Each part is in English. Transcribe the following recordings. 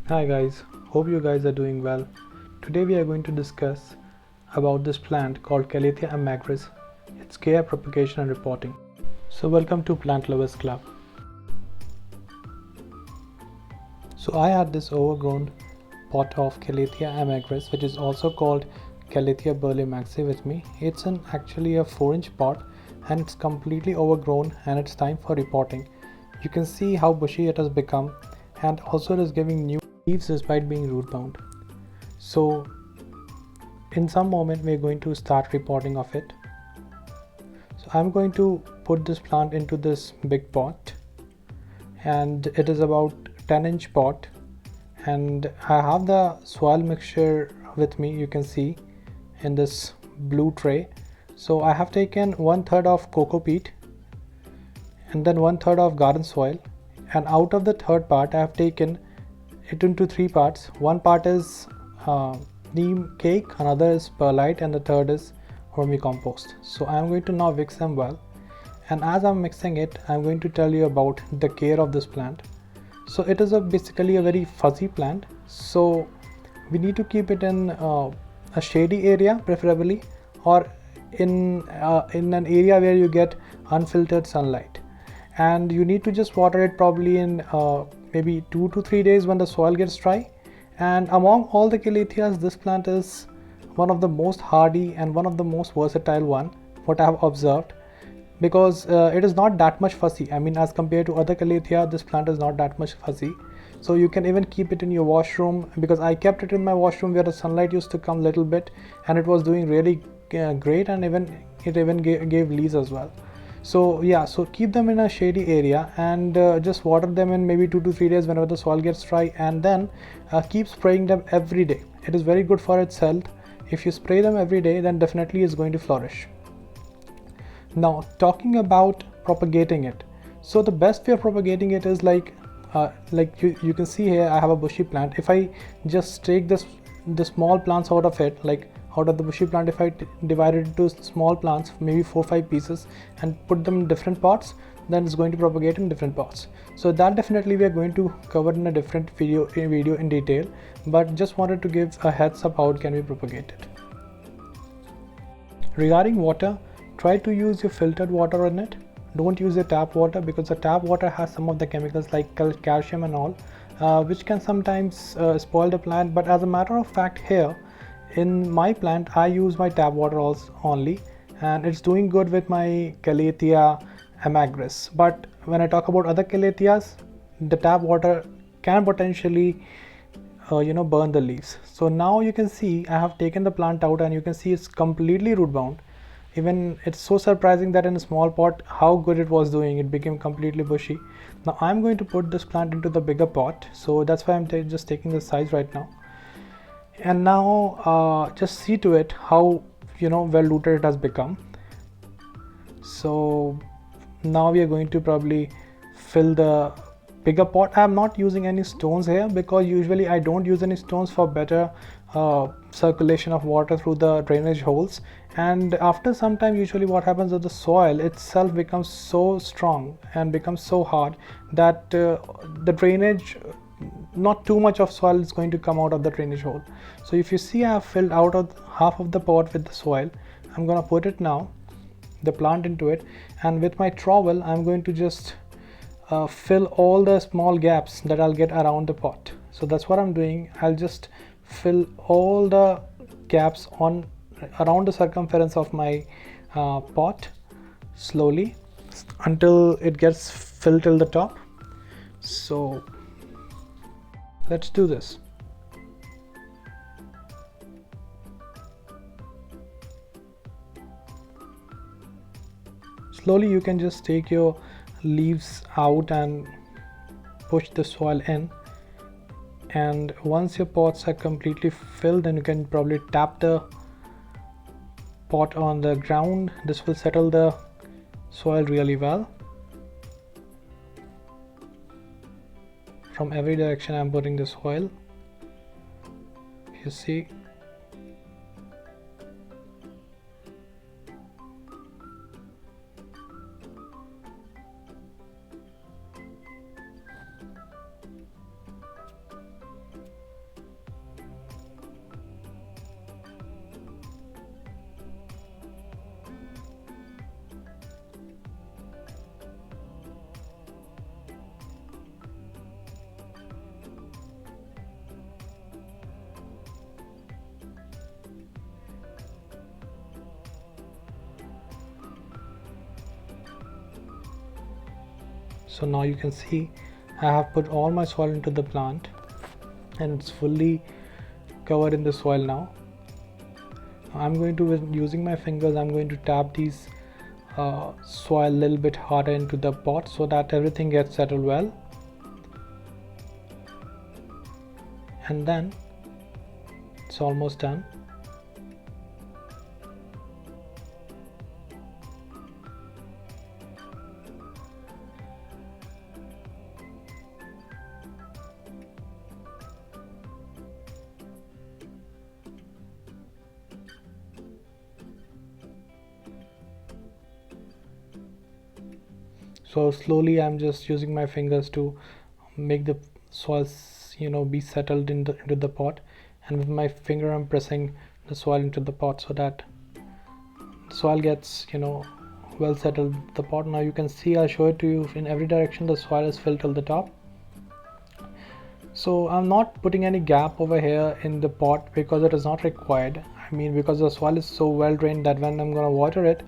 Hi guys, hope you guys are doing well. Today we are going to discuss about this plant called Calathea Amagris, its care, propagation and reporting. So welcome to Plant Lovers Club. So I had this overgrown pot of Calathea Amagris, which is also called Calathea Burke-Marxii with me. It's actually a 4-inch pot and it's completely overgrown and it's time for repotting. You can see how bushy it has become, and also it is giving new leaves despite being root bound. So in some moment we're going to start repotting of it. So I'm going to put this plant into this big pot, and it is about 10-inch pot, and I have the soil mixture with me, you can see in this blue tray. So I have taken 1/3 of coco peat and then 1/3 of garden soil, and out of the third part I have taken it into 3 parts. One part is neem cake, another is perlite, and the third is vermicompost. So I am going to now mix them well, and as I'm mixing it I am going to tell you about the care of this plant. So it is basically a very fuzzy plant, so we need to keep it in a shady area preferably, or in an area where you get unfiltered sunlight, and you need to just water it probably in maybe 2 to 3 days when the soil gets dry. And among all the Calatheas, this plant is one of the most hardy and one of the most versatile one, what I have observed, because it is not that much fussy. I mean, as compared to other Calathea, this plant is not that much fussy. So you can even keep it in your washroom, because I kept it in my washroom where the sunlight used to come little bit, and it was doing really great, and it even gave leaves as well. So yeah, so keep them in a shady area, and just water them in maybe 2 to 3 days whenever the soil gets dry, and then keep spraying them every day. It is very good for its health. If you spray them every day, then definitely it's going to flourish. Now talking about propagating it, so the best way of propagating it is like you can see here I have a bushy plant. If I just take the small plants out of it, like out of the bushy plant, if I divide it into small plants, maybe 4-5 pieces, and put them in different pots, then it's going to propagate in different pots. So that definitely we are going to cover in a different video in detail, but just wanted to give a heads up how it can be propagated. Regarding water, try to use your filtered water on it. Don't use your tap water, because the tap water has some of the chemicals like calcium and all, which can sometimes spoil the plant. But as a matter of fact, here in my plant I use my tap water only, and it's doing good with my Calathea Amagris. But when I talk about other Calatheas, the tap water can potentially burn the leaves. So now you can see I have taken the plant out, and you can see it's completely root bound. Even it's so surprising that in a small pot how good it was doing. It became completely bushy. Now I'm going to put this plant into the bigger pot, so that's why I'm just taking the size right now. And now just see to it how well rooted it has become. So now we are going to probably fill the bigger pot. I'm not using any stones here, because usually I don't use any stones for better circulation of water through the drainage holes. And after some time, usually what happens is the soil itself becomes so strong and becomes so hard that the drainage, not too much of soil is going to come out of the drainage hole. So if you see I have filled out of half of the pot with the soil, I'm gonna put it now, the plant, into it, and with my trowel I'm going to just fill all the small gaps that I'll get around the pot. So that's what I'm doing. I'll just fill all the gaps around the circumference of my pot slowly until it gets filled till the top. So let's do this. Slowly you can just take your leaves out and push the soil in, and once your pots are completely filled, then you can probably tap the pot on the ground. This will settle the soil really well. From every direction I'm putting the soil, you see. So now you can see I have put all my soil into the plant and it's fully covered in the soil now. I'm going to, with using my fingers, I'm going to tap these soil a little bit harder into the pot so that everything gets settled well. And then it's almost done. So slowly I'm just using my fingers to make the soil be settled into the pot, and with my finger I'm pressing the soil into the pot so that the soil gets well settled in the pot. Now you can see, I'll show it to you, in every direction the soil is filled till the top. So I'm not putting any gap over here in the pot because it is not required. I mean, because the soil is so well drained that when I'm going to water it,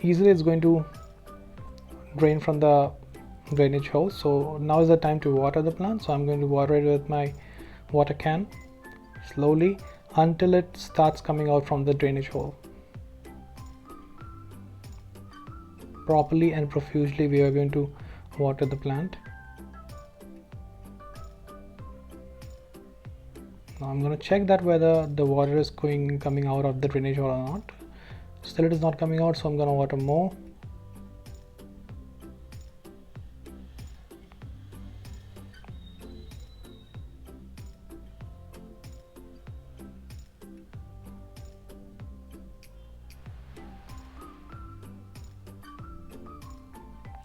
easily it's going to drain from the drainage hole. So now is the time to water the plant. So I'm going to water it with my water can slowly until it starts coming out from the drainage hole. Properly and profusely we are going to water the plant. Now I'm going to check that whether the water is coming out of the drainage hole or not. Still it is not coming out, so I'm going to water more.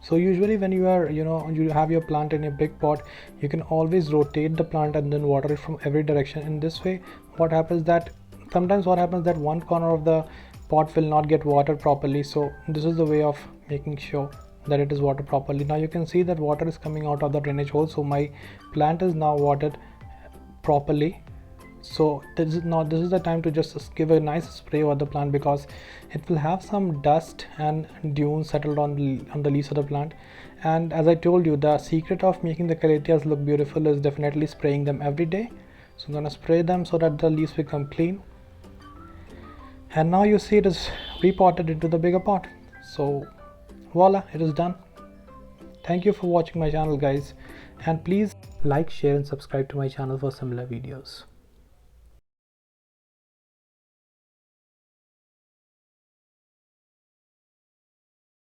So usually when you are you have your plant in a big pot, you can always rotate the plant and then water it from every direction. In this way what happens that one corner of the pot will not get watered properly. So this is the way of making sure that it is watered properly. Now you can see that water is coming out of the drainage hole, so my plant is now watered properly. So this is the time to just give a nice spray over the plant, because it will have some dust and dunes settled on the leaves of the plant. And as I told you, the secret of making the calatheas look beautiful is definitely spraying them every day. So I'm going to spray them so that the leaves become clean. And now you see it is repotted into the bigger pot. So voila, it is done. Thank you for watching my channel, guys, and please like, share and subscribe to my channel for similar videos.